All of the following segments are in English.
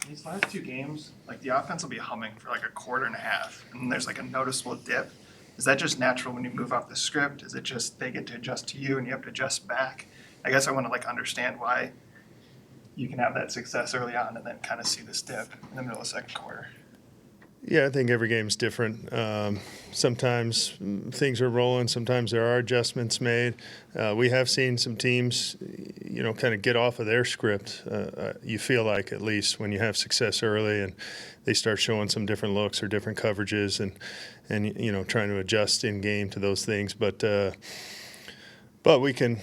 These last two games, like the offense will be humming for like a quarter and a half, and there's like a noticeable dip. Is that just natural when you move off the script? Is it just they get to adjust to you and you have to adjust back? I guess I want to like understand why you can have that success early on and then kind of see this dip in the middle of the second quarter. Yeah, I think every game's different. Sometimes things are rolling. Sometimes there are adjustments made. We have seen some teams, kind of get off of their script. You feel like, at least, when you have success early and they start showing some different looks or different coverages and trying to adjust in game to those things. But we can.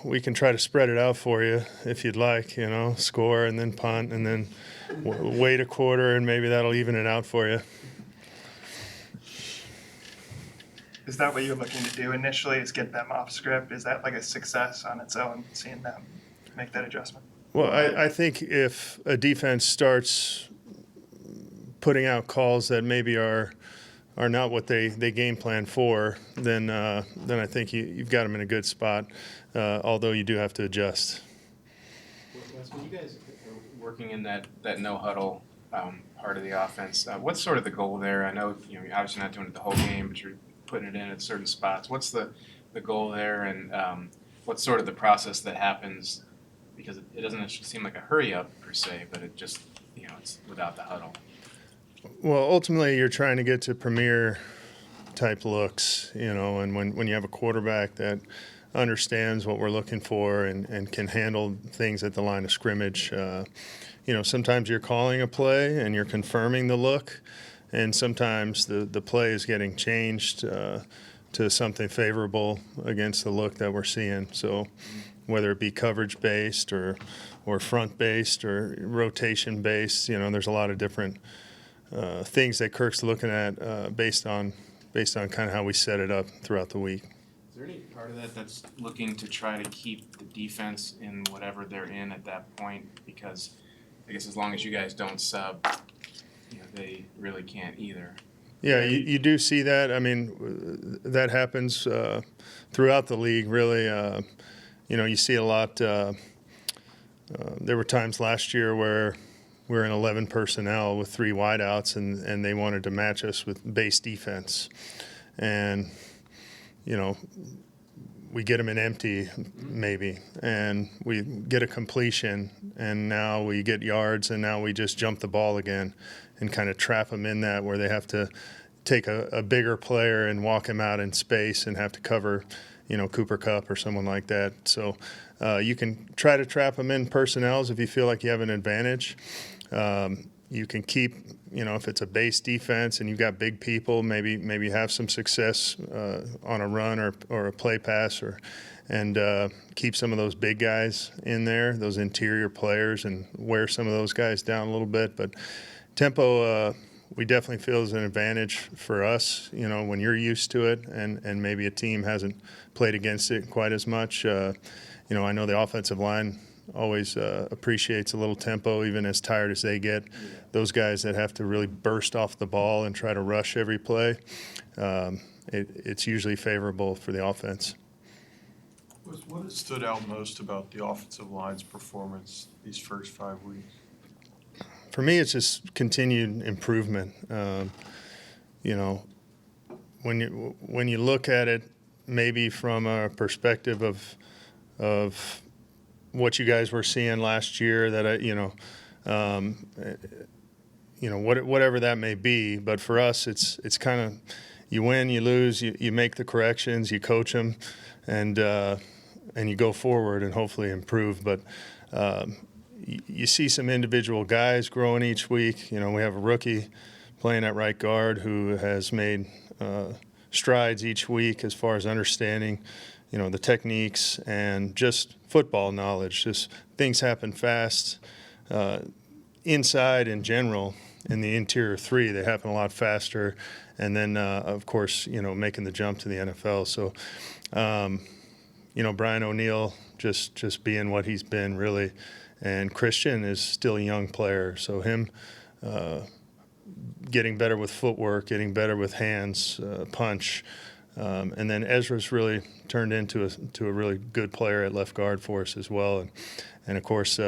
We can try to spread it out for you if you'd like, score and then punt and then wait a quarter, and maybe that'll even it out for you. Is that what you're looking to do initially, is get them off script? Is that like a success on its own, seeing them make that adjustment? Well, I think if a defense starts putting out calls that maybe are not what they game plan for, then I think you've got them in a good spot, although you do have to adjust. Wes, when you guys are working in that no-huddle part of the offense, what's sort of the goal there? I know you're obviously not doing it the whole game, but you're putting it in at certain spots. What's the goal there, and what's sort of the process that happens? Because it doesn't seem like a hurry-up per se, but it just, it's without the huddle. Well, ultimately, you're trying to get to premier type looks, and when you have a quarterback that understands what we're looking for and can handle things at the line of scrimmage, sometimes you're calling a play and you're confirming the look, and sometimes the play is getting changed to something favorable against the look that we're seeing. So whether it be coverage-based or front-based or rotation-based, there's a lot of different things that Kirk's looking at based on kind of how we set it up throughout the week. Is there any part of that that's looking to try to keep the defense in whatever they're in at that point? Because I guess as long as you guys don't sub, they really can't either. Yeah, you do see that. I mean, that happens throughout the league, really. You see a lot. There were times last year where we were in 11 personnel with 3 wideouts, and they wanted to match us with base defense. And, we get them in empty maybe, and we get a completion, and now we get yards, and now we just jump the ball again and kind of trap them in that where they have to take a bigger player and walk him out in space and have to cover, Cooper Kupp or someone like that. So you can try to trap them in personnels if you feel like you have an advantage. You can keep, if it's a base defense and you've got big people, maybe have some success on a run or a play pass, and keep some of those big guys in there, those interior players, and wear some of those guys down a little bit. But tempo, we definitely feel is an advantage for us, when you're used to it and maybe a team hasn't played against it quite as much. I know the offensive line always appreciates a little tempo, even as tired as they get. Those guys that have to really burst off the ball and try to rush every play, it's usually favorable for the offense. What has stood out most about the offensive line's performance these first 5 weeks? For me, it's just continued improvement. When you look at it, maybe from a perspective of what you guys were seeing last year, that whatever that may be. But for us, it's kind of, you win, you lose, you make the corrections, you coach them, and you go forward and hopefully improve. But you see some individual guys growing each week. We have a rookie playing at right guard who has made strides each week as far as understanding, the techniques and just football knowledge. Just things happen fast. Inside in general, in the interior 3, they happen a lot faster. And then, of course, making the jump to the NFL. So, Brian O'Neill just being what he's been, really. And Christian is still a young player, so him getting better with footwork, getting better with hands, punch. And then Ezra's really turned into a really good player at left guard for us as well. And of course,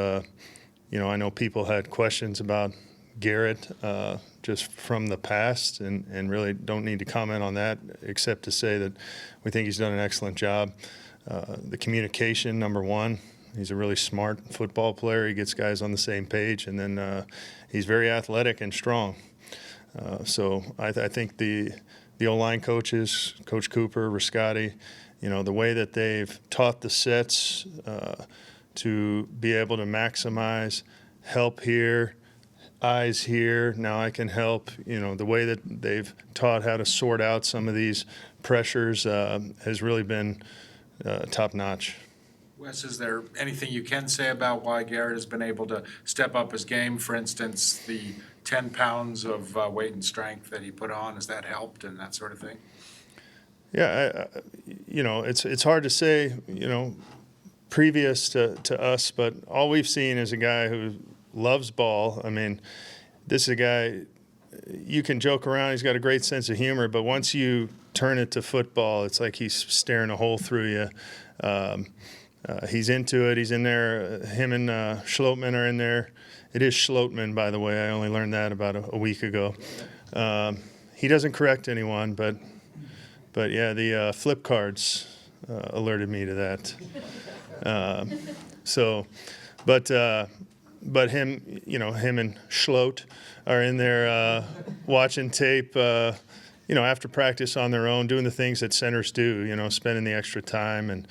I know people had questions about Garrett just from the past, and really don't need to comment on that except to say that we think he's done an excellent job. The communication, number one. He's a really smart football player. He gets guys on the same page, and then he's very athletic and strong. So I think the O-line coaches, Coach Cooper, Riscotti, the way that they've taught the sets to be able to maximize help here, eyes here, now I can help, the way that they've taught how to sort out some of these pressures has really been top notch. Wes, is there anything you can say about why Garrett has been able to step up his game? For instance, the 10 pounds of weight and strength that he put on, has that helped and that sort of thing? Yeah, it's hard to say, previous to us, but all we've seen is a guy who loves ball. I mean, this is a guy, you can joke around, he's got a great sense of humor, but once you turn it to football, it's like he's staring a hole through you. He's into it. He's in there. Him and Schlotman are in there. It is Schlotman, by the way. I only learned that about a week ago. He doesn't correct anyone, but yeah, the flip cards alerted me to that. But him, him and Schlot are in there watching tape, after practice on their own, doing the things that centers do, spending the extra time and,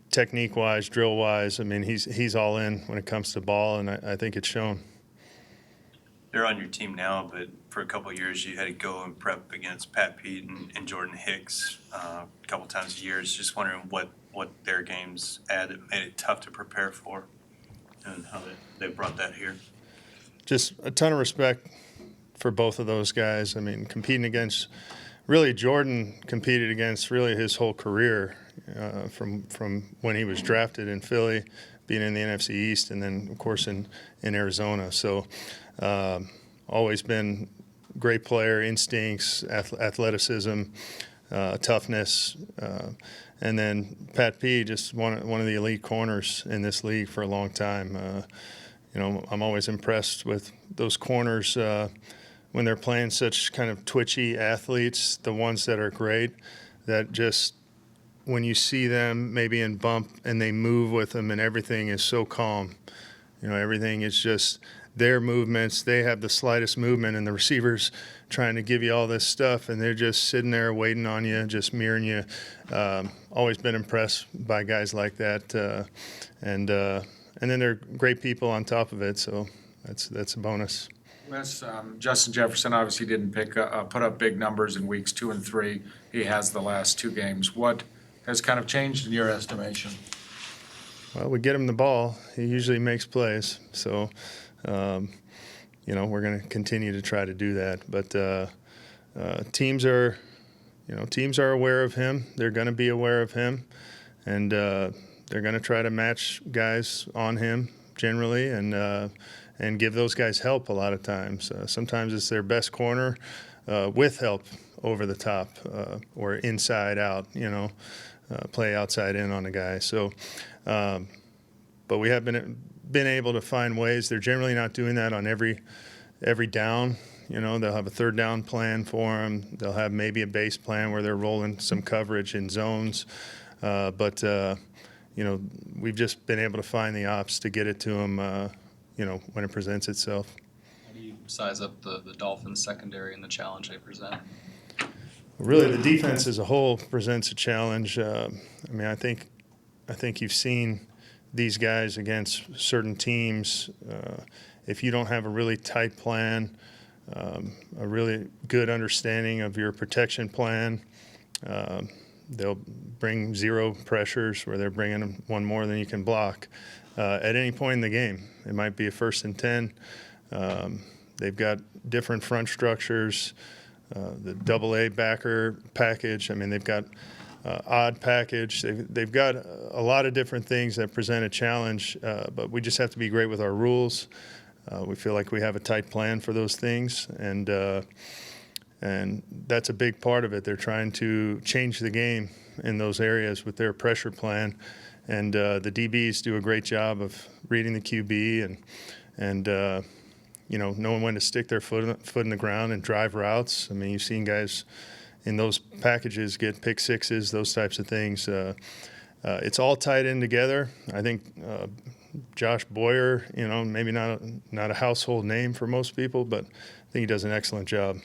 technique-wise, drill-wise. I mean, he's all in when it comes to ball, and I think it's shown. They're on your team now, but for a couple of years you had to go and prep against Pat Pete and Jordan Hicks a couple times a year. Just wondering what their games add that made it tough to prepare for and how they brought that here. Just a ton of respect for both of those guys. I mean, competing against, really Jordan competed against really his whole career from when he was drafted in Philly, being in the NFC East, and then, of course, in Arizona. So always been great player, instincts, athleticism, toughness. And then Pat P, just one of the elite corners in this league for a long time. I'm always impressed with those corners when they're playing such kind of twitchy athletes, the ones that are great, that just when you see them maybe in bump and they move with them and everything is so calm. Everything is just their movements. They have the slightest movement and the receivers trying to give you all this stuff and they're just sitting there waiting on you, just mirroring you. Always been impressed by guys like that. And then they're great people on top of it, so that's a bonus. Wes, Justin Jefferson obviously didn't put up big numbers in weeks 2 and 3. He has the last 2 games. What has kind of changed in your estimation? Well, we get him the ball. He usually makes plays. So, we're going to continue to try to do that. But teams are aware of him. They're going to be aware of him. And they're going to try to match guys on him generally and give those guys help a lot of times. Sometimes it's their best corner with help over the top or inside out, play outside in on a guy. So, but we have been able to find ways. They're generally not doing that on every down. They'll have a third down plan for them. They'll have maybe a base plan where they're rolling some coverage in zones. But we've just been able to find the ops to get it to them, when it presents itself. How do you size up the Dolphins secondary and the challenge they present? Really, the defense as a whole presents a challenge. I think you've seen these guys against certain teams. If you don't have a really tight plan, a really good understanding of your protection plan, they'll bring 0 pressures where they're bringing one more than you can block at any point in the game. It might be a 1st and 10. They've got different front structures. The AA backer package. They've got odd package. They've got a lot of different things that present a challenge, but we just have to be great with our rules. We feel like we have a tight plan for those things, and that's a big part of it. They're trying to change the game in those areas with their pressure plan, and the DBs do a great job of reading the QB and knowing when to stick their foot in the ground and drive routes. I mean, you've seen guys in those packages get pick sixes, those types of things. It's all tied in together. I think Josh Boyer, maybe not a household name for most people, but I think he does an excellent job.